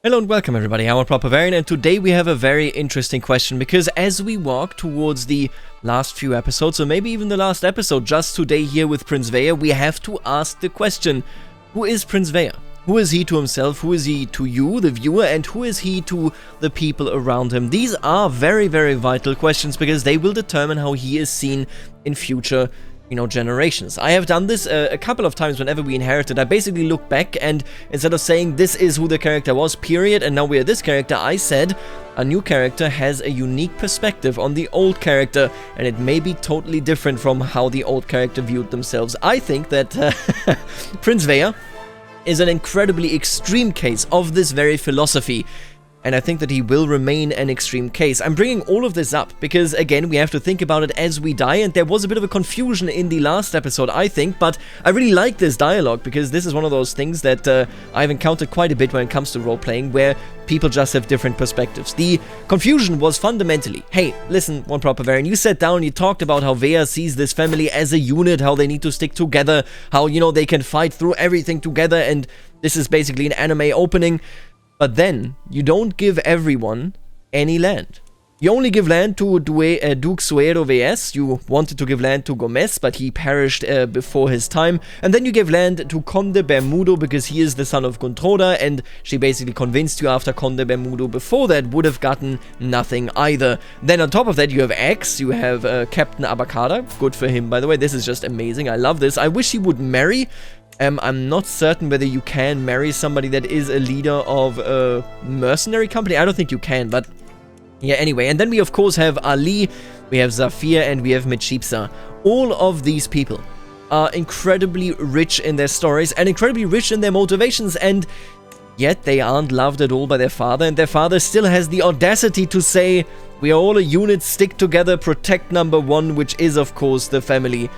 Hello and welcome everybody, I'm Bavarian, and today we have a very interesting question because as we walk towards the last few episodes, or maybe even the last episode just today here with Prince Veyer, we have to ask the question, who is Prince Veyer? Who is he to himself, who is he to you, the viewer, and who is he to the people around him? These are very, very vital questions because they will determine how he is seen in future generations. I have done this a couple of times whenever we inherited. I basically look back and instead of saying this is who the character was, period, and now we are this character, I said a new character has a unique perspective on the old character and it may be totally different from how the old character viewed themselves. I think that Prince Veyer is an incredibly extreme case of this very philosophy. And I think that he will remain an extreme case. I'm bringing all of this up because, again, we have to think about it as we die, and there was a bit of a confusion in the last episode, I think, but I really like this dialogue because this is one of those things that I've encountered quite a bit when it comes to role-playing, where people just have different perspectives. The confusion was fundamentally, hey, listen, one proper Bavarian, you sat down, you talked about how Veyer sees this family as a unit, how they need to stick together, how, they can fight through everything together, and this is basically an anime opening. But then, you don't give everyone any land. You only give land to Duke Suero VS, you wanted to give land to Gomez, but he perished before his time. And then you gave land to Conde Bermudo because he is the son of Guntroda, and she basically convinced you after Conde Bermudo before that would have gotten nothing either. Then on top of that you have X, you have Captain Abacada, good for him by the way, this is just amazing, I love this. I wish he would marry. I'm not certain whether you can marry somebody that is a leader of a mercenary company. I don't think you can, but yeah, anyway. And then we, of course, have Ali, we have Zafir, and we have Mechipsa. All of these people are incredibly rich in their stories and incredibly rich in their motivations, and yet they aren't loved at all by their father, and their father still has the audacity to say, we are all a unit, stick together, protect number one, which is, of course, the family.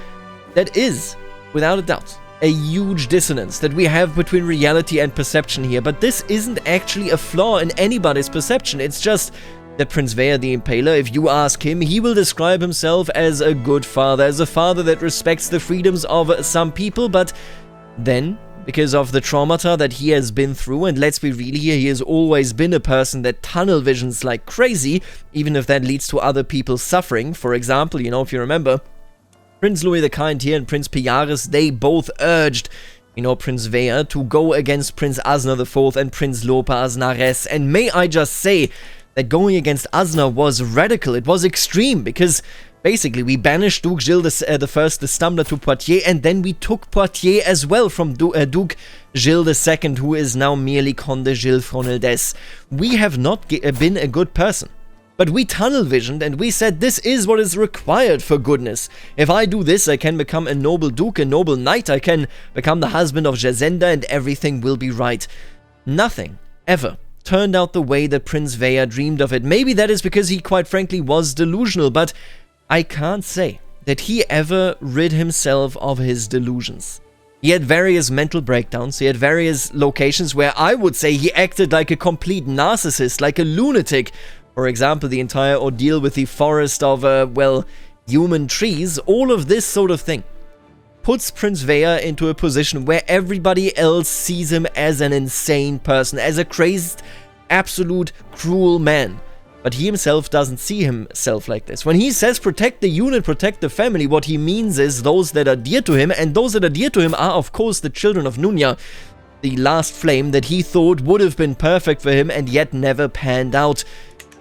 That is, without a doubt, a huge dissonance that we have between reality and perception here, but this isn't actually a flaw in anybody's perception. It's just that Prince Veyer the Impaler, if you ask him, he will describe himself as a good father, as a father that respects the freedoms of some people, but then, because of the traumata that he has been through, and let's be real here, he has always been a person that tunnel visions like crazy, even if that leads to other people suffering. For example, if you remember, Prince Louis the Kind here and Prince Piaris, they both urged, Prince Veyer to go against Prince Asner IV and Prince Lopa Aznares. And may I just say that going against Asner was radical, it was extreme, because basically we banished Duke Gilles the Stumbler to Poitiers, and then we took Poitiers as well from Duke Gilles II, who is now merely Conde Gilles Froneldes. We have not been a good person. But we tunnel visioned and we said this is what is required for goodness. If I do this, I can become a noble duke, a noble knight, I can become the husband of Jazenda and everything will be right. Nothing, ever, turned out the way that Prince Veyer dreamed of it. Maybe that is because he quite frankly was delusional, but I can't say that he ever rid himself of his delusions. He had various mental breakdowns, he had various locations where I would say he acted like a complete narcissist, like a lunatic. For example, the entire ordeal with the forest of, human trees, all of this sort of thing puts Prince Veyer into a position where everybody else sees him as an insane person, as a crazed, absolute, cruel man. But he himself doesn't see himself like this. When he says protect the unit, protect the family, what he means is those that are dear to him, and those that are dear to him are, of course, the children of Nunya, the last flame that he thought would have been perfect for him and yet never panned out.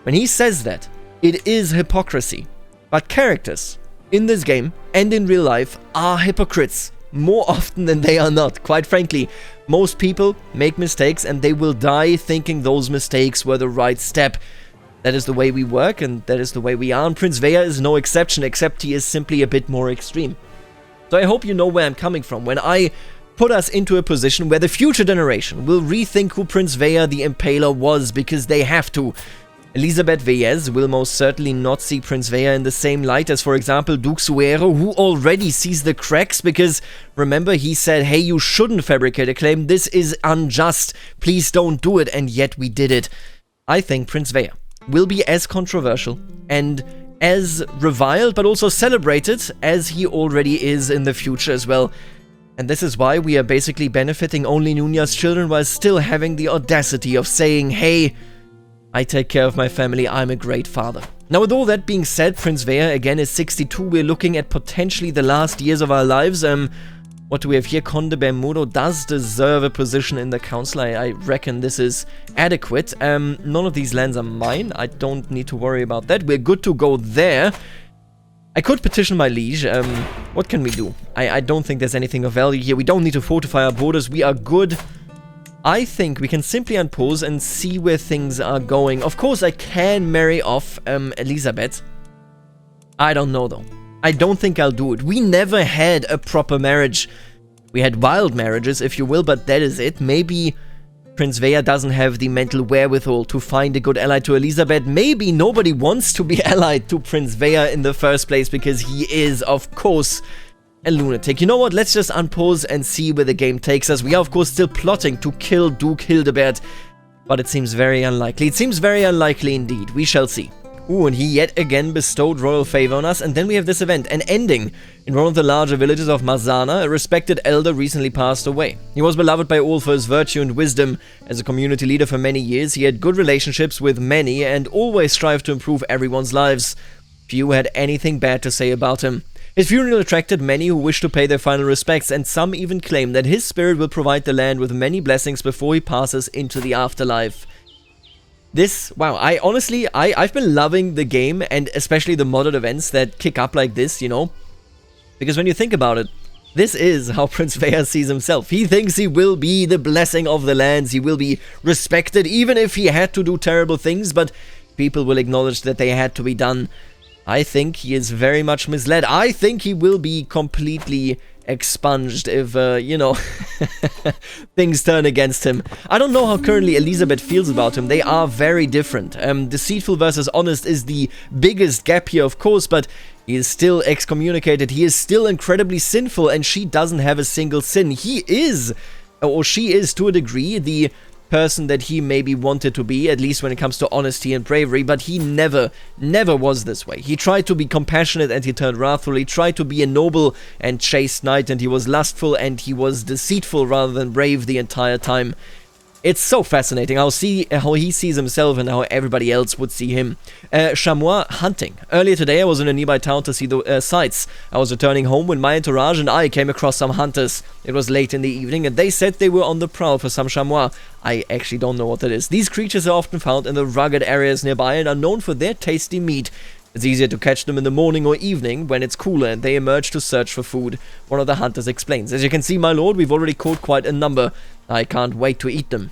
When he says that, it is hypocrisy. But characters in this game and in real life are hypocrites more often than they are not. Quite frankly, most people make mistakes and they will die thinking those mistakes were the right step. That is the way we work and that is the way we are, and Prince Veyer is no exception, except he is simply a bit more extreme. So I hope you know where I'm coming from when I put us into a position where the future generation will rethink who Prince Veyer the Impaler was, because they have to. Elisabeth Veyes will most certainly not see Prince Veyer in the same light as, for example, Duke Suero, who already sees the cracks because, remember, he said, hey, you shouldn't fabricate a claim, this is unjust, please don't do it, and yet we did it. I think Prince Veyer will be as controversial and as reviled, but also celebrated as he already is in the future as well. And this is why we are basically benefiting only Nunya's children while still having the audacity of saying, hey, I take care of my family, I'm a great father. Now, with all that being said, Prince Veyer again is 62. We're looking at potentially the last years of our lives. What do we have here? Conde Bermudo does deserve a position in the council. I reckon this is adequate. None of these lands are mine. I don't need to worry about that. We're good to go there. I could petition my liege. What can we do? I don't think there's anything of value here. We don't need to fortify our borders. We are good. I think we can simply unpause and see where things are going. Of course, I can marry off Elizabeth. I don't know, though. I don't think I'll do it. We never had a proper marriage. We had wild marriages, if you will, but that is it. Maybe Prince Veyer doesn't have the mental wherewithal to find a good ally to Elizabeth. Maybe nobody wants to be allied to Prince Veyer in the first place because he is, of course, a lunatic. You know what? Let's just unpause and see where the game takes us. We are, of course, still plotting to kill Duke Hildeberg, but it seems very unlikely. It seems very unlikely indeed. We shall see. Ooh, and he yet again bestowed royal favor on us, and then we have this event, an ending. In one of the larger villages of Mazana, a respected elder recently passed away. He was beloved by all for his virtue and wisdom. As a community leader for many years, he had good relationships with many and always strived to improve everyone's lives. Few had anything bad to say about him. His funeral attracted many who wished to pay their final respects, and some even claim that his spirit will provide the land with many blessings before he passes into the afterlife. This, wow, I've been loving the game, and especially the modded events that kick up like this, you know? Because when you think about it, this is how Prince Veyer sees himself. He thinks he will be the blessing of the lands, he will be respected, even if he had to do terrible things, but people will acknowledge that they had to be done. I think he is very much misled. I think he will be completely expunged if, you know, things turn against him. I don't know how currently Elizabeth feels about him. They are very different. Deceitful versus honest is the biggest gap here, of course, but he is still excommunicated. He is still incredibly sinful, and she doesn't have a single sin. He is, or she is to a degree, the person that he maybe wanted to be, at least when it comes to honesty and bravery, but he never was this way. He tried to be compassionate and he turned wrathful. He tried to be a noble and chaste knight, and he was lustful and he was deceitful rather than brave the entire time. It's so fascinating how he sees himself and how everybody else would see him. Chamois hunting. Earlier today I was in a nearby town to see the sights. I was returning home when my entourage and I came across some hunters. It was late in the evening and they said they were on the prowl for some chamois. I actually don't know what that is. These creatures are often found in the rugged areas nearby and are known for their tasty meat. It's easier to catch them in the morning or evening when it's cooler and they emerge to search for food. One of the hunters explains. As you can see, my lord, we've already caught quite a number. I can't wait to eat them.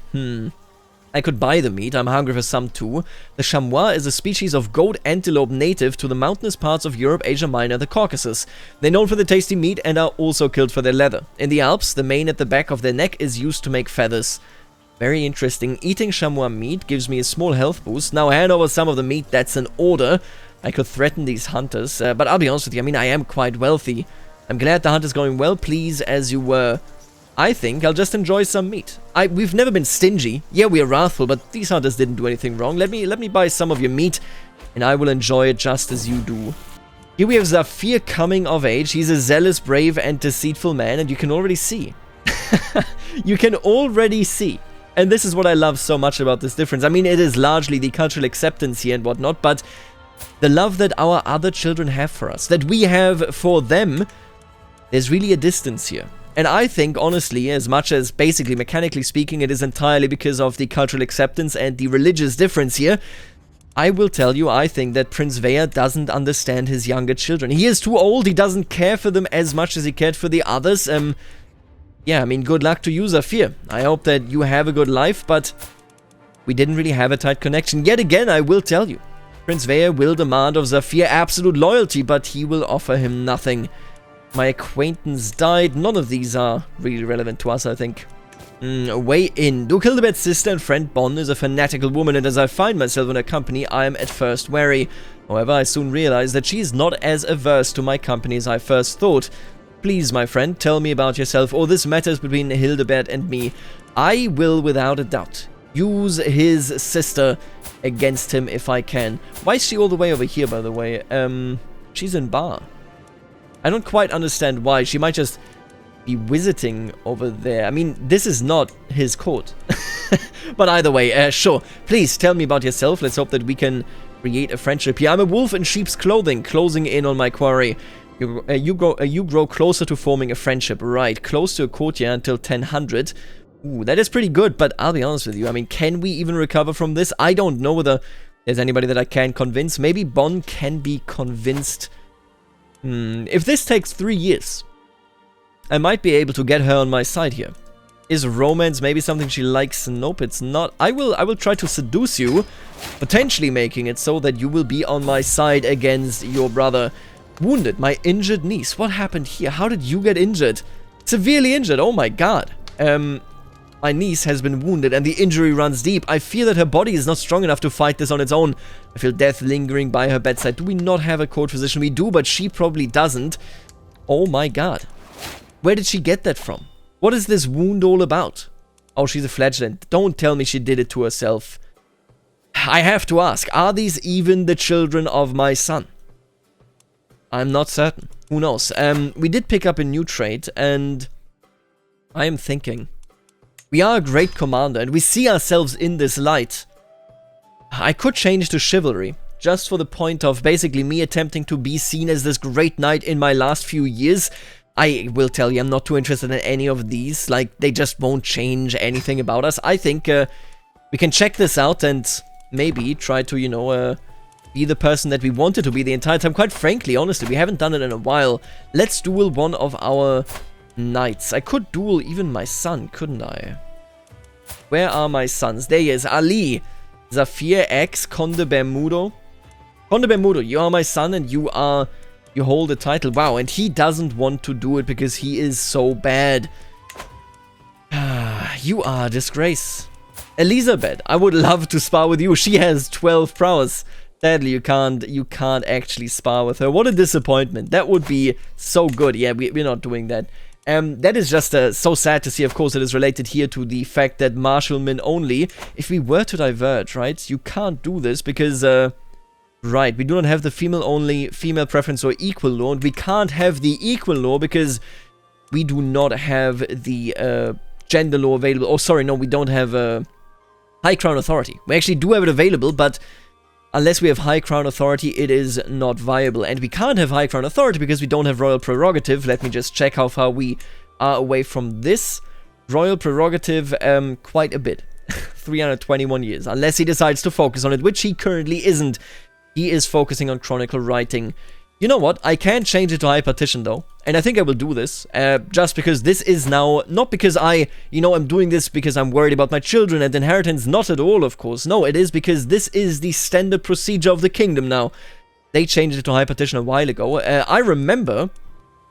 I could buy the meat. I'm hungry for some too. The chamois is a species of goat antelope native to the mountainous parts of Europe, Asia Minor, the Caucasus. They're known for their tasty meat and are also killed for their leather. In the Alps, the mane at the back of their neck is used to make feathers. Very interesting. Eating chamois meat gives me a small health boost. Now hand over some of the meat. That's an order. I could threaten these hunters, but I'll be honest with you, I mean, I am quite wealthy. I'm glad the hunt is going well, please as you were. I think I'll just enjoy some meat. We've never been stingy. Yeah, we are wrathful, but these hunters didn't do anything wrong. Let me buy some of your meat, and I will enjoy it just as you do. Here we have Zafir coming of age. He's a zealous, brave, and deceitful man, and you can already see. You can already see. And this is what I love so much about this difference. I mean, it is largely the cultural acceptance here and whatnot, but the love that our other children have for us, that we have for them, there's really a distance here. And I think, honestly, as much as basically, mechanically speaking, it is entirely because of the cultural acceptance and the religious difference here, I will tell you, I think that Prince Veyer doesn't understand his younger children. He is too old, he doesn't care for them as much as he cared for the others. Yeah, I mean, good luck to you, Zafir. I hope that you have a good life, but we didn't really have a tight connection. Yet again, I will tell you. Prince Veyer will demand of Zafir absolute loyalty, but he will offer him nothing. My acquaintance died. None of these are really relevant to us, I think. Way in. Duke Hildeberg's sister and friend Bonn is a fanatical woman, and as I find myself in her company, I am at first wary. However, I soon realize that she is not as averse to my company as I first thought. Please, my friend, tell me about yourself, or this matters between Hildeberg and me. I will, without a doubt, use his sister against him if I can. Why is she all the way over here, by the way? She's in Bar. I don't quite understand why. She might just be visiting over there. I mean, this is not his court. But either way, sure. Please tell me about yourself. Let's hope that we can create a friendship here. I'm a wolf in sheep's clothing, closing in on my quarry. You grow closer to forming a friendship. Right, close to a courtier until 1000. Ooh, that is pretty good, but I'll be honest with you. I mean, can we even recover from this? I don't know whether there's anybody that I can convince. Maybe Bonn can be convinced. If this takes 3 years, I might be able to get her on my side here. Is romance maybe something she likes? Nope, it's not. I will try to seduce you, potentially making it so that you will be on my side against your brother. Wounded, my injured niece. What happened here? How did you get injured? Severely injured, oh my god. My niece has been wounded and the injury runs deep. I fear that her body is not strong enough to fight this on its own. I feel death lingering by her bedside. Do we not have a court physician? We do, but she probably doesn't. Oh my god. Where did she get that from? What is this wound all about? Oh, she's a flagellant. Don't tell me she did it to herself. I have to ask, are these even the children of my son? I'm not certain. Who knows? We did pick up a new trait, and I am thinking. We are a great commander, and we see ourselves in this light. I could change to chivalry, just for the point of basically me attempting to be seen as this great knight in my last few years. I will tell you, I'm not too interested in any of these. Like, they just won't change anything about us. I think we can check this out and maybe try to, you know, be the person that we wanted to be the entire time. Quite frankly, honestly, we haven't done it in a while. Let's duel one of our knights. I could duel even my son, couldn't I? Where are my sons? There he is. Ali, Zafir X, Conde Bermudo. Conde Bermudo, you are my son and you hold the title. Wow, and he doesn't want to do it because he is so bad. You are a disgrace. Elizabeth, I would love to spar with you. She has 12 prowess. Sadly, you can't actually spar with her. What a disappointment. That would be so good. Yeah, we're not doing that. That is just so sad to see. Of course, it is related here to the fact that marshalmen only. If we were to diverge, right, you can't do this because... Right, we do not have the female-only, female preference or equal law, and we can't have the equal law because we do not have the gender law available. Oh, sorry, no, we don't have High Crown Authority. We actually do have it available, but unless we have High Crown Authority, it is not viable. And we can't have High Crown Authority because we don't have Royal Prerogative. Let me just check how far we are away from this. Royal Prerogative, quite a bit. 321 years, unless he decides to focus on it, which he currently isn't. He is focusing on chronicle writing. You know what? I can change it to high partition though. And I think I will do this. Just because this is now... Not because I'm doing this because I'm worried about my children and inheritance. Not at all, of course. No, it is because this is the standard procedure of the kingdom now. They changed it to high partition a while ago. I remember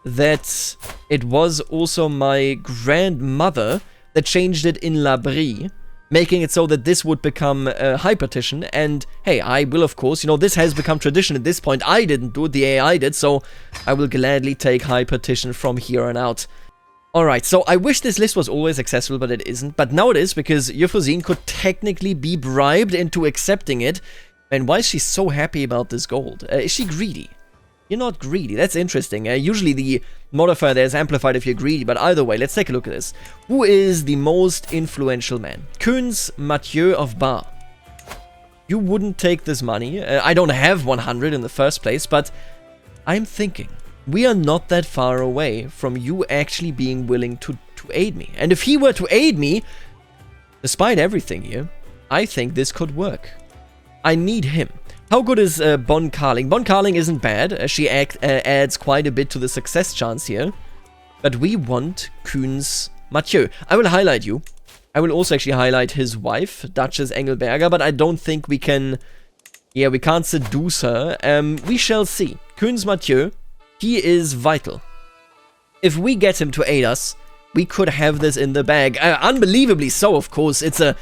that it was also my grandmother that changed it in La Brie, making it so that this would become high partition. And hey, I will, of course, this has become tradition at this point. I didn't do it, the AI did, so I will gladly take high partition from here on out. Alright, so I wish this list was always accessible, but it isn't. But now it is, because Euphrosyne could technically be bribed into accepting it. And why is she so happy about this gold? Is she greedy? You're not greedy. That's interesting. Usually the modifier there is amplified if you're greedy, but either way, let's take a look at this. Who is the most influential man? Prince Mathieu of Bar. You wouldn't take this money. I don't have 100 in the first place, but I'm thinking we are not that far away from you actually being willing to aid me. And if he were to aid me, despite everything here, I think this could work. I need him. How good is Bon Carling? Bon Carling isn't bad. She adds quite a bit to the success chance here. But we want Prince Mathieu. I will highlight you. I will also actually highlight his wife, Duchess Engelberger, but I don't think we can... Yeah, we can't seduce her. We shall see. Prince Mathieu, he is vital. If we get him to aid us, we could have this in the bag. Unbelievably so, of course. It's a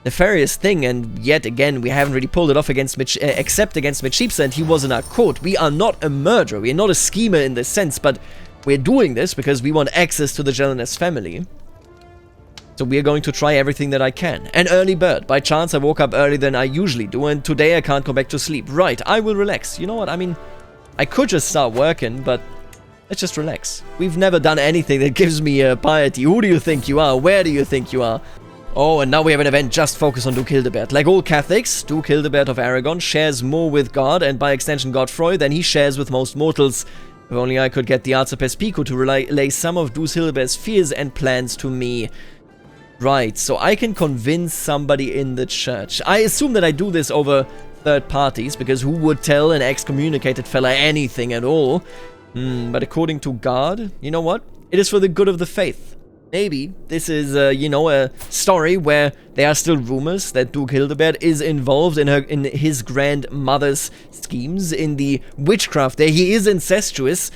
nefarious thing, and yet again, we haven't really pulled it off against except against Mechipsa, and he was in our court. We are not a murderer, we are not a schemer in this sense, but we're doing this because we want access to the Jelennes family. So we are going to try everything that I can. An early bird. By chance, I woke up earlier than I usually do, and today I can't go back to sleep. Right, I will relax. You know what, I mean, I could just start working, but Let's just relax. We've never done anything that gives me piety. Who do you think you are? Where do you think you are? Oh, and now we have an event just focused on Duke Hildeberg. Like all Catholics, Duke Hildeberg of Aragon shares more with God, and by extension Godfroy, than he shares with most mortals. If only I could get the Arcipespico to relay some of Duke Hildeberg's fears and plans to me. Right, so I can convince somebody in the church. I assume that I do this over third parties, because who would tell an excommunicated fella anything at all? But according to God, you know what? It is for the good of the faith. Maybe this is, you know, a story where there are still rumors that Duke Hildeberg is involved in his grandmother's schemes, in the witchcraft there. He is incestuous.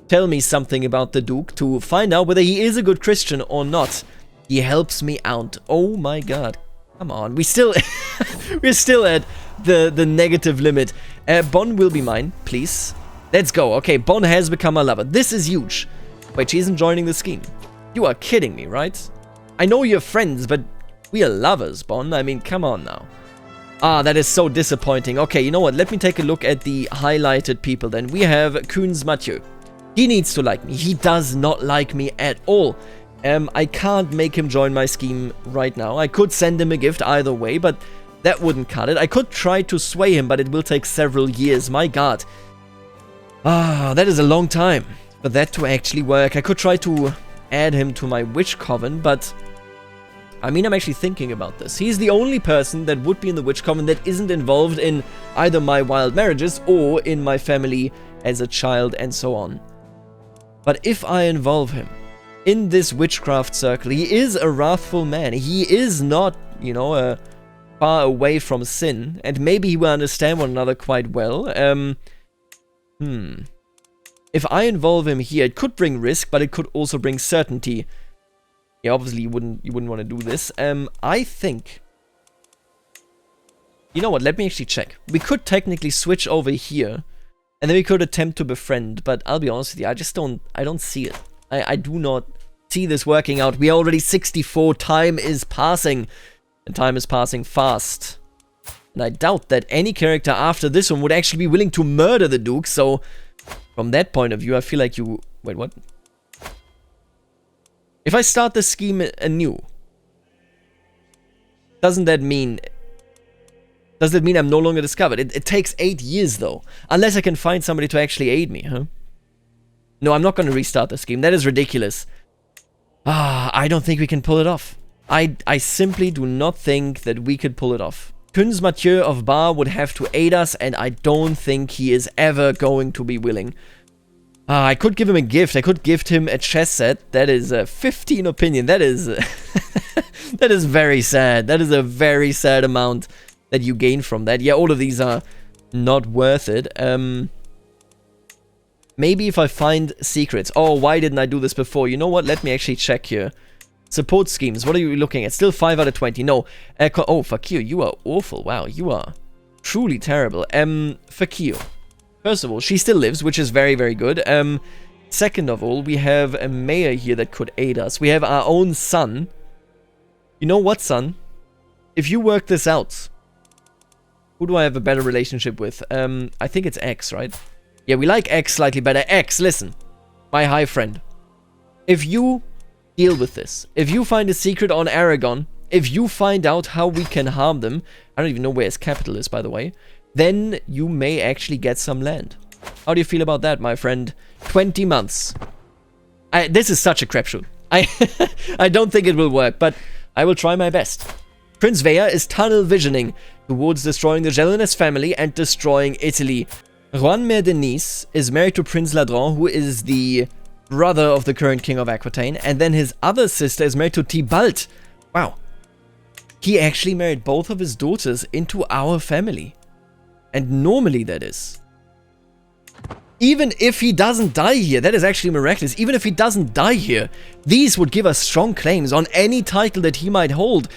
Tell me something about the Duke to find out whether he is a good Christian or not. He helps me out. Oh my god. Come on. We're still at the negative limit. Bon will be mine, please. Let's go. Okay, Bon has become a lover. This is huge. Wait, she isn't joining the scheme. You are kidding me, right? I know you're friends, but we are lovers, Bon. I mean, come on now. Ah, that is so disappointing. Okay, you know what? Let me take a look at the highlighted people then. We have Kuhns Mathieu. He needs to like me. He does not like me at all. I can't make him join my scheme right now. I could send him a gift either way, but that wouldn't cut it. I could try to sway him, but it will take several years. My god. Ah, that is a long time for that to actually work. I could try to add him to my witch coven, but I mean, I'm actually thinking about this. He's the only person that would be in the witch coven that isn't involved in either my wild marriages or in my family as a child and so on. But if I involve him in this witchcraft circle, he is a wrathful man. He is not, you know, far away from sin, and maybe he will understand one another quite well. If I involve him here, it could bring risk, but it could also bring certainty. Yeah, obviously you wouldn't want to do this. I think, you know what? Let me actually check. We could technically switch over here, and then we could attempt to befriend. But I'll be honest with you, I don't see it. I do not see this working out. We are already 64. Time is passing, and time is passing fast. And I doubt that any character after this one would actually be willing to murder the Duke. So from that point of view, I feel like you... Wait, what? If I start the scheme anew, doesn't that mean... Does that mean I'm no longer discovered? It takes 8 years, though. Unless I can find somebody to actually aid me, huh? No, I'm not going to restart the scheme. That is ridiculous. Ah, I don't think we can pull it off. I simply do not think that we could pull it off. Kuhns Mathieu of Bar would have to aid us, and I don't think he is ever going to be willing. I could give him a gift. I could gift him a chess set. That is 15 opinion. That is... that is very sad. That is a very sad amount that you gain from that. Yeah, all of these are not worth it. Maybe if I find secrets. Oh, why didn't I do this before? You know what? Let me actually check here. Support schemes. What are you looking at? Still 5 out of 20. No. Oh, Fakir, you are awful. Wow, you are truly terrible. Fakir. First of all, she still lives, which is very, very good. Second of all, we have a mayor here that could aid us. We have our own son. You know what, son? If you work this out, who do I have a better relationship with? I think it's X, right? Yeah, we like X slightly better. X, listen. My high friend. If you deal with this, if you find a secret on Aragon, if you find out how we can harm them, I don't even know where his capital is, by the way, then you may actually get some land. How do you feel about that, my friend? 20 months. This is such a crapshoot. I don't think it will work, but I will try my best. Prince Veyer is tunnel visioning towards destroying the Gelinas family and destroying Italy. Juan Mer de Nice is married to Prince Ladron, who is the brother of the current king of Aquitaine, and then his other sister is married to Tybalt. Wow. He actually married both of his daughters into our family. And normally that is. Even if he doesn't die here, that is actually miraculous. Even if he doesn't die here, these would give us strong claims on any title that he might hold.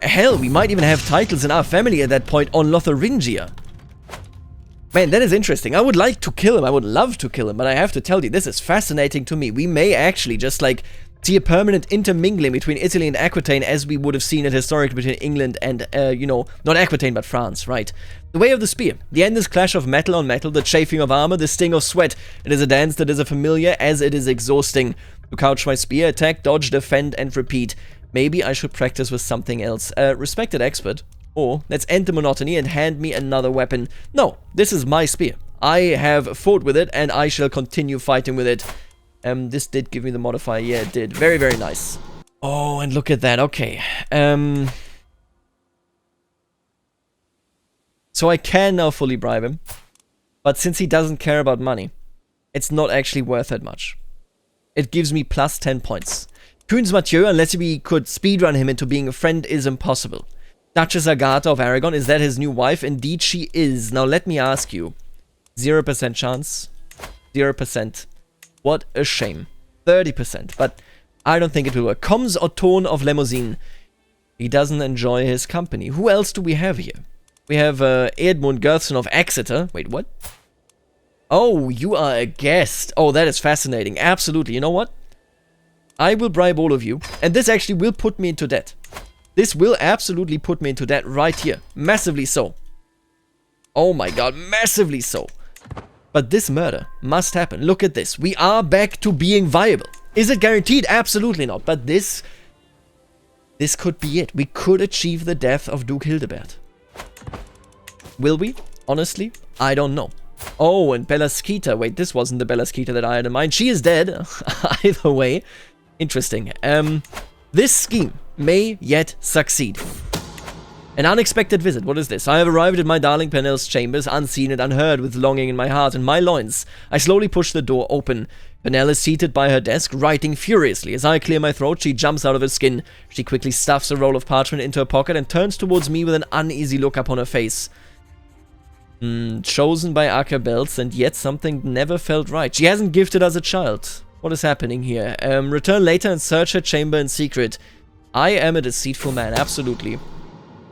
Hell, we might even have titles in our family at that point on Lotharingia. Man, that is interesting. I would like to kill him. I would love to kill him, but I have to tell you, this is fascinating to me. We may actually just, like, See a permanent intermingling between Italy and Aquitaine as we would have seen it historically between England and, not Aquitaine but France, right? The way of the spear. The endless clash of metal on metal, the chafing of armor, the sting of sweat. It is a dance that is as familiar as it is exhausting. To couch my spear, attack, dodge, defend, and repeat. Maybe I should practice with something else. Respected expert. Or, let's end the monotony and hand me another weapon. No, this is my spear. I have fought with it, and I shall continue fighting with it. This did give me the modifier. Yeah, it did. Very, very nice. Oh, and look at that. Okay. So I can now fully bribe him. But since he doesn't care about money, it's not actually worth that much. It gives me plus 10 points. Prince Mathieu, unless we could speedrun him into being a friend, is impossible. Duchess Agatha of Aragon, is that his new wife? Indeed she is. Now let me ask you. 0% chance. 0%. What a shame. 30%, but I don't think it will work. Comes Othon of Lemosine. He doesn't enjoy his company. Who else do we have here? We have Edmund Gerthson of Exeter. Wait, what? Oh, you are a guest. Oh, that is fascinating. Absolutely. You know what? I will bribe all of you, and this actually will put me into debt. This will absolutely put me into debt right here. Massively so. Oh my god, massively so. But this murder must happen. Look at this. We are back to being viable. Is it guaranteed? Absolutely not. But this could be it. We could achieve the death of Duke Hildeberg. Will we? Honestly, I don't know. Oh, and Bellaskita. Wait, this wasn't the Bellaskita that I had in mind. She is dead. Either way. Interesting. This scheme may yet succeed. An unexpected visit. What is this? I have arrived at my darling Pernel's chambers, unseen and unheard, with longing in my heart and my loins. I slowly push the door open. Pernel is seated by her desk, writing furiously. As I clear my throat, she jumps out of her skin. She quickly stuffs a roll of parchment into her pocket and turns towards me with an uneasy look upon her face. Chosen by Ackerbelts, and yet something never felt right. She hasn't gifted us a child. What is happening here? Return later and search her chamber in secret. I am a deceitful man, absolutely.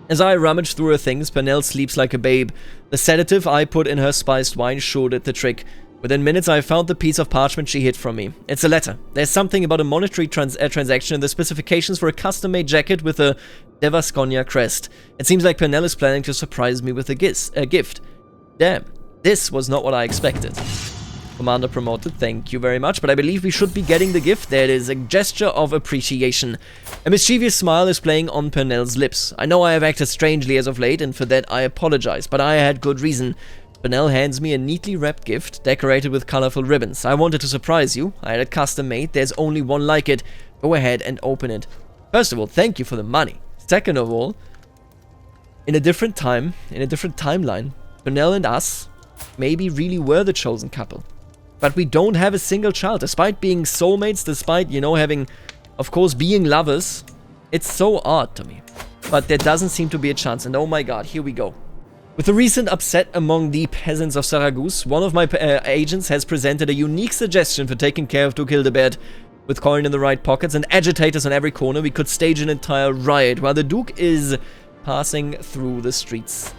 As I rummage through her things, Pernell sleeps like a babe. The sedative I put in her spiced wine sure did the trick. Within minutes, I found the piece of parchment she hid from me. It's a letter. There's something about a monetary transaction and the specifications for a custom-made jacket with a De Vasconia crest. It seems like Pernell is planning to surprise me with a gift. Damn, this was not what I expected. Commander promoted, thank you very much, but I believe we should be getting the gift. There it is, a gesture of appreciation. A mischievous smile is playing on Pernell's lips. I know I have acted strangely as of late, and for that I apologize, but I had good reason. Pernell hands me a neatly wrapped gift, decorated with colorful ribbons. I wanted to surprise you. I had it custom made. There's only one like it. Go ahead and open it. First of all, thank you for the money. Second of all, in a different time, in a different timeline, Pernell and us maybe really were the chosen couple. But we don't have a single child, despite being soulmates, despite, having, of course, being lovers. It's so odd to me. But there doesn't seem to be a chance, and oh my god, here we go. With the recent upset among the peasants of Saragosse, one of my agents has presented a unique suggestion for taking care of Duke Hildeberg. With coin in the right pockets and agitators on every corner, we could stage an entire riot while the Duke is passing through the streets.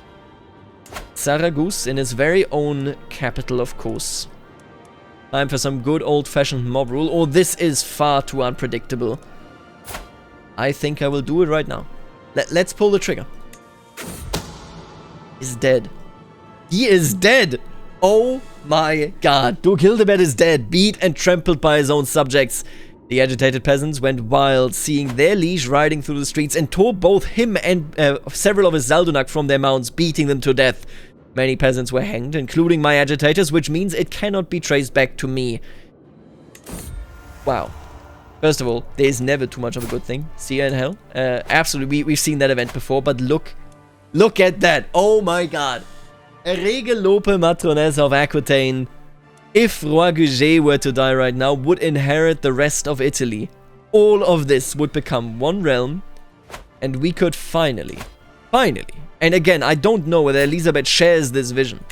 Saragosse in its very own capital, of course. Time for some good old-fashioned mob rule, or this is far too unpredictable. I think I will do it right now. Let's pull the trigger. He's dead. He is dead! Oh my god. Duke Hildeberg is dead, beat and trampled by his own subjects. The agitated peasants went wild, seeing their liege riding through the streets, and tore both him and several of his Zaldunak from their mounts, beating them to death. Many peasants were hanged, including my agitators, which means it cannot be traced back to me. Wow. First of all, there is never too much of a good thing. See ya in hell. Absolutely, we've seen that event before, but look at that. Oh my god. A Regelope Matroness of Aquitaine, if Roi Gouget were to die right now, would inherit the rest of Italy. All of this would become one realm, and we could finally, and again, I don't know whether Elizabeth shares this vision,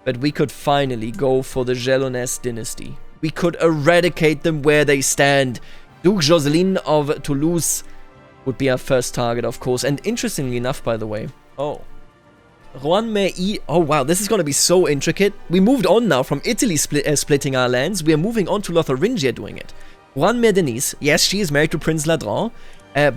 but we could finally go for the Gelonese dynasty. We could eradicate them where they stand. Duke Jocelyn of Toulouse would be our first target, of course, and interestingly enough, by the way, oh wow, this is going to be so intricate. We moved on now from Italy splitting our lands. We are moving on to Lotharingia doing it. Juan Denise, yes, she is married to Prince Ladron,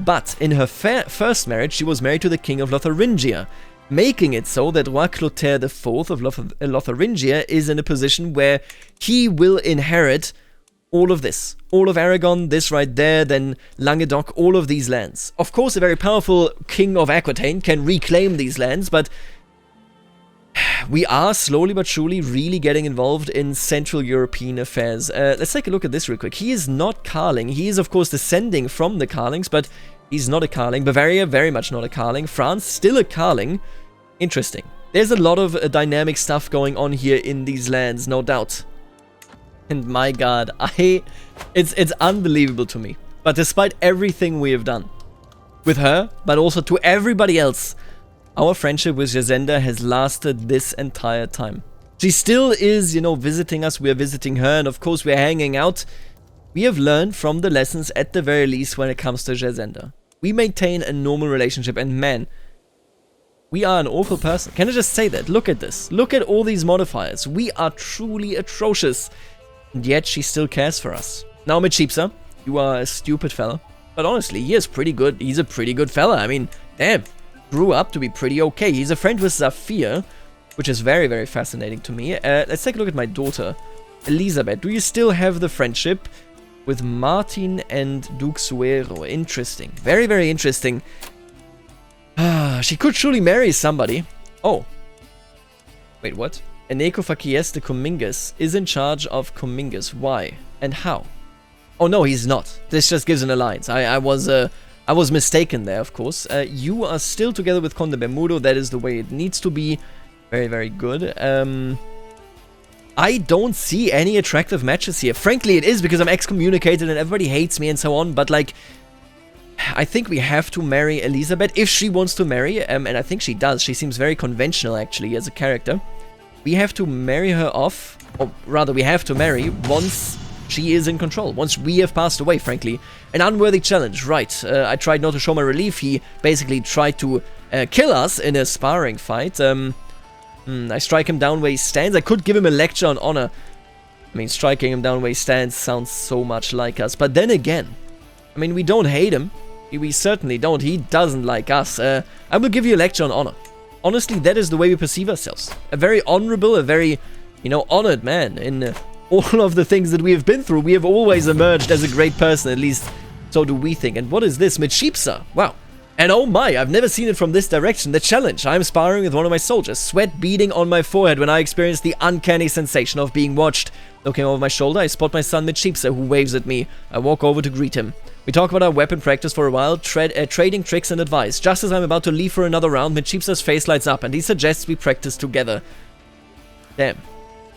but in her first marriage, she was married to the king of Lotharingia, making it so that Roi Clotaire IV of Lotharingia is in a position where he will inherit all of this. All of Aragon, this right there, then Languedoc, all of these lands. Of course, a very powerful king of Aquitaine can reclaim these lands, but we are slowly but surely really getting involved in Central European affairs. Let's take a look at this real quick. He is not Karling. He is, of course, descending from the Karlings, but he's not a Karling. Bavaria, very much not a Karling. France, still a Karling. Interesting. There's a lot of dynamic stuff going on here in these lands, no doubt. And my god, it's unbelievable to me. But despite everything we have done with her, but also to everybody else, our friendship with Jezenda has lasted this entire time. She still is, visiting us, we are visiting her, and of course we're hanging out. We have learned from the lessons at the very least when it comes to Jezenda. We maintain a normal relationship, and man, we are an awful person. Can I just say that? Look at this. Look at all these modifiers. We are truly atrocious. And yet she still cares for us. Now, Mechipsa, you are a stupid fella. But honestly, he is pretty good. He's a pretty good fella. I mean, damn. Grew up to be pretty okay. He's a friend with Zafir, which is very, very fascinating to me. Let's take a look at my daughter, Elizabeth. Do you still have the friendship with Martin and Duke Suero? Interesting. Very, very interesting. She could surely marry somebody. Oh. Wait, what? Eneco Fakies de Cominges is in charge of Cominges. Why? And how? Oh, no, he's not. This just gives an alliance. I was mistaken there, of course. You are still together with Conde Bermudo. That is the way it needs to be. Very, very good. I don't see any attractive matches here. Frankly, it is because I'm excommunicated and everybody hates me and so on. But, like, I think we have to marry Elizabeth if she wants to marry. And I think she does. She seems very conventional, actually, as a character. We have to marry her off. Or rather, we have to marry once she is in control. Once we have passed away, frankly. An unworthy challenge, right. I tried not to show my relief. He basically tried to kill us in a sparring fight. I strike him down where he stands. I could give him a lecture on honor. I mean, striking him down where he stands sounds so much like us. But then again, I mean, we don't hate him. We certainly don't. He doesn't like us. I will give you a lecture on honor. Honestly, that is the way we perceive ourselves. A very honorable, a very, honored man. In all of the things that we have been through, we have always emerged as a great person. At least, so do we think. And what is this? Mechipsa. Wow. And oh my, I've never seen it from this direction. The challenge. I'm sparring with one of my soldiers. Sweat beading on my forehead when I experience the uncanny sensation of being watched. Looking over my shoulder, I spot my son Mechipsa, who waves at me. I walk over to greet him. We talk about our weapon practice for a while, trading tricks and advice. Just as I'm about to leave for another round, Mechipsa's face lights up and he suggests we practice together. Damn.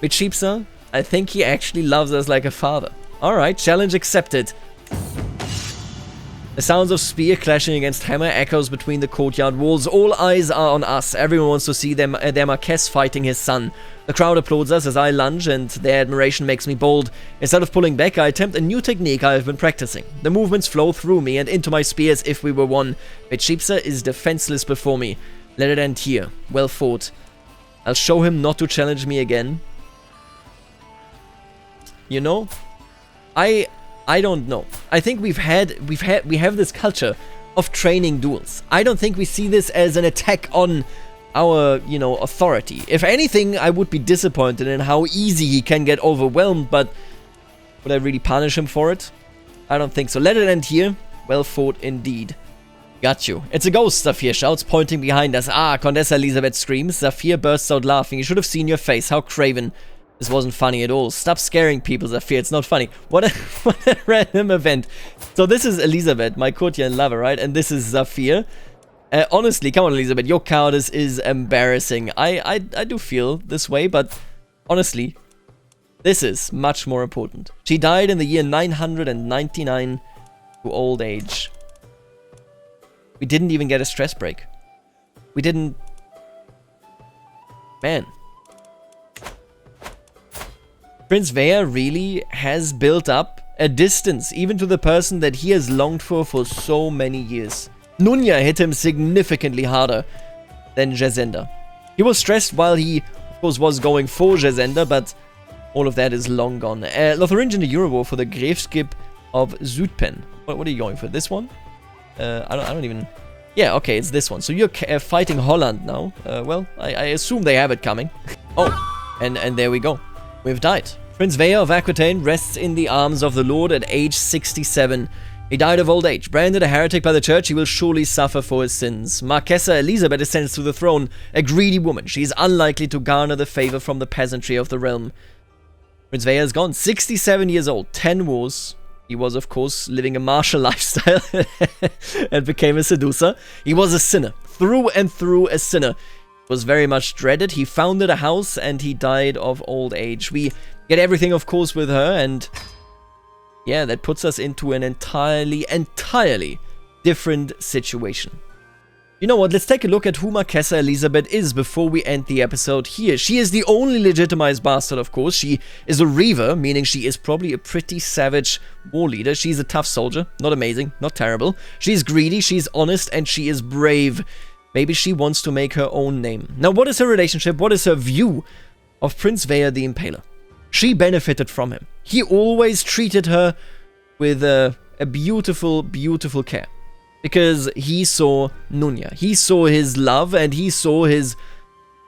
Mechipsa, I think he actually loves us like a father. Alright, challenge accepted. The sounds of spear clashing against hammer echoes between the courtyard walls. All eyes are on us. Everyone wants to see their Marquess fighting his son. The crowd applauds us as I lunge, and their admiration makes me bold. Instead of pulling back, I attempt a new technique I have been practicing. The movements flow through me and into my spear as if we were one. Mechipsa is defenseless before me. Let it end here. Well fought. I'll show him not to challenge me again. I don't know. I think we have this culture of training duels. I don't think we see this as an attack on our, authority. If anything, I would be disappointed in how easy he can get overwhelmed, but would I really punish him for it? I don't think so. Let it end here. Well fought indeed. Got you. It's a ghost, Zafir shouts, pointing behind us. Ah, Condessa Elizabeth screams. Zafir bursts out laughing. You should have seen your face. How craven. This wasn't funny at all. Stop scaring people, Zafir. It's not funny. What a random event. So this is Elizabeth, my courtier and lover, right? And this is Zafir. Honestly, come on, Elizabeth. Your cowardice is embarrassing. I do feel this way, but honestly, this is much more important. She died in the year 999 to old age. We didn't even get a stress break. We didn't... Man. Prince Veyer really has built up a distance, even to the person that he has longed for so many years. Nunya hit him significantly harder than Jezenda. He was stressed while he, of course, was going for Jezenda, but all of that is long gone. Lotharingian the Eurowar for the Greveskip of Zuidpen. What are you going for? This one? I don't even... Yeah, okay, it's this one. So you're fighting Holland now. Well, I assume they have it coming. Oh, and there we go. We've died. Prince Veyer of Aquitaine rests in the arms of the Lord at age 67. He died of old age. Branded a heretic by the church, he will surely suffer for his sins. Marquesa Elizabeth ascends to the throne, a greedy woman. She is unlikely to garner the favor from the peasantry of the realm. Prince Veyer is gone. 67 years old. 10 wars. He was, of course, living a martial lifestyle and became a seducer. He was a sinner. Through and through a sinner. Was very much dreaded. He founded a house and he died of old age. We get everything, of course, with her, and yeah, that puts us into an entirely different situation. You know what, let's take a look at who Marquesa Elizabeth is before we end the episode here. She is the only legitimized bastard, of course. She is a reaver, meaning she is probably a pretty savage war leader. She's a tough soldier. Not amazing, not terrible. She's greedy, she's honest, and she is brave. Maybe she wants to make her own name. Now, what is her relationship? What is her view of Prince Veyer the Impaler? She benefited from him. He always treated her with a beautiful, beautiful care. Because he saw Nunya. He saw his love and he saw his,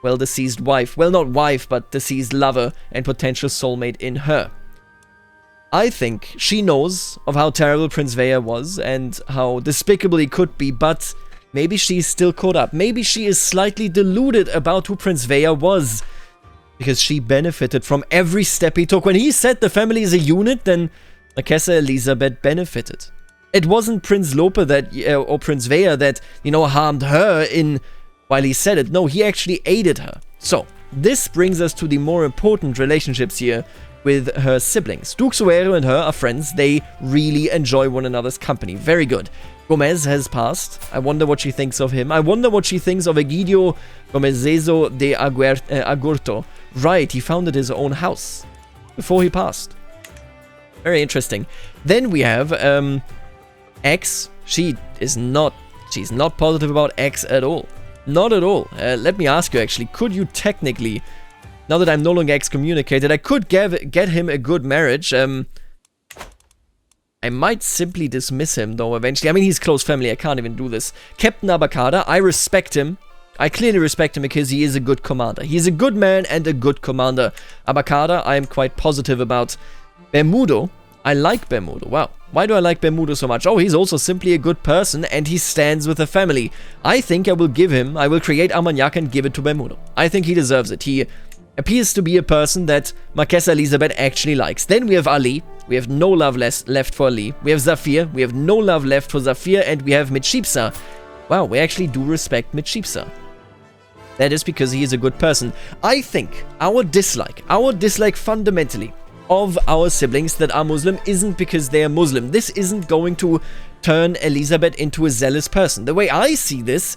well, deceased wife. Well, not wife, but deceased lover and potential soulmate in her. I think she knows of how terrible Prince Veyer was and how despicable he could be, but maybe she's still caught up. Maybe she is slightly deluded about who Prince Veyer was. Because she benefited from every step he took. When he said the family is a unit, then Marquesa Elizabeth benefited. It wasn't Prince Lope that, or Prince Veyer that, you know, harmed her while he said it. No, he actually aided her. So, this brings us to the more important relationships here with her siblings. Duke Suero and her are friends. They really enjoy one another's company. Very good. Gomez has passed. I wonder what she thinks of him. I wonder what she thinks of Egidio Gomezeso de Agurto. Right, he founded his own house before he passed. Very interesting. Then we have X. She's not positive about X at all. Not at all. Let me ask you actually, could you technically, now that I'm no longer excommunicated, I could get him a good marriage. I might simply dismiss him though eventually. I mean, he's close family, I can't even do this. Captain Abakada, I respect him. I clearly respect him because he is a good commander. He is a good man and a good commander. Abakada, I am quite positive about. Bermudo, I like Bermudo. Wow. Why do I like Bermudo so much? Oh, he's also simply a good person and he stands with the family. I think I will create Armagnac and give it to Bermudo. I think he deserves it. He appears to be a person that Marquesa Elizabeth actually likes. Then we have Ali. We have no love left for Ali. We have Zafir. We have no love left for Zafir. And we have Mitshipsa. Wow, we actually do respect Mitshipsa. That is because he is a good person. I think our dislike fundamentally of our siblings that are Muslim isn't because they are Muslim. This isn't going to turn Elizabeth into a zealous person. The way I see this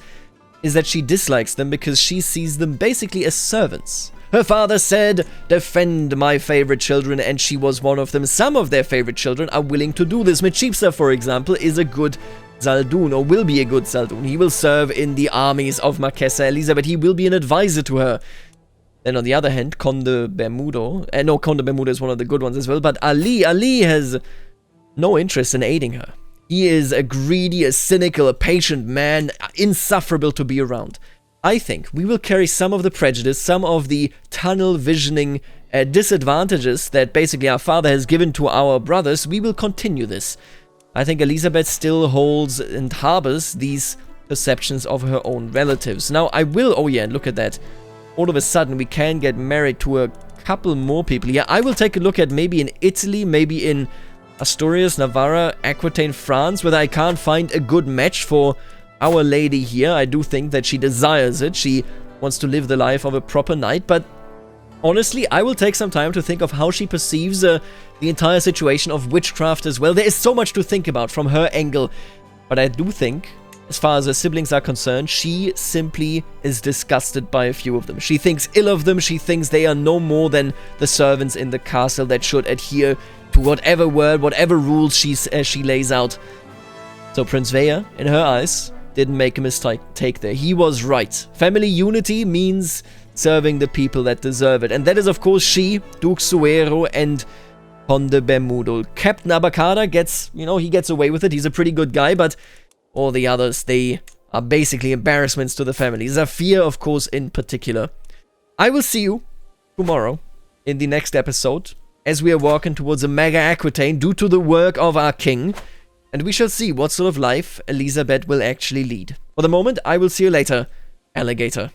is that she dislikes them because she sees them basically as servants. Her father said, defend my favorite children, and she was one of them. Some of their favorite children are willing to do this. Mitshipsa, for example, is a good Zaldun, or will be a good Zaldun. He will serve in the armies of Marquesa Elizabeth. He will be an advisor to her. Then on the other hand, Conde Bermudo, Conde Bermudo is one of the good ones as well, but Ali has no interest in aiding her. He is a greedy, a cynical, a patient man, insufferable to be around. I think we will carry some of the prejudice, some of the tunnel visioning disadvantages that basically our father has given to our brothers. We will continue this. I think Elizabeth still holds and harbors these perceptions of her own relatives. Now, oh yeah, look at that. All of a sudden, we can get married to a couple more people. Yeah, I will take a look at maybe in Italy, maybe in Asturias, Navarra, Aquitaine, France, whether I can't find a good match for our lady here. I do think that she desires it. She wants to live the life of a proper knight, but honestly, I will take some time to think of how she perceives the entire situation of witchcraft as well. There is so much to think about from her angle, but I do think, as far as her siblings are concerned, she simply is disgusted by a few of them. She thinks ill of them. She thinks they are no more than the servants in the castle that should adhere to whatever word, whatever rules she lays out. So Prince Veyer, in her eyes, didn't make a mistake there. He was right. Family unity means serving the people that deserve it. And that is, of course, she, Duke Suero, and Conde Bermudo. Captain Abacada gets, he gets away with it. He's a pretty good guy, but all the others, they are basically embarrassments to the family. Zafir, of course, in particular. I will see you tomorrow in the next episode as we are walking towards a mega Aquitaine due to the work of our king. And we shall see what sort of life Elizabeth will actually lead. For the moment, I will see you later, alligator.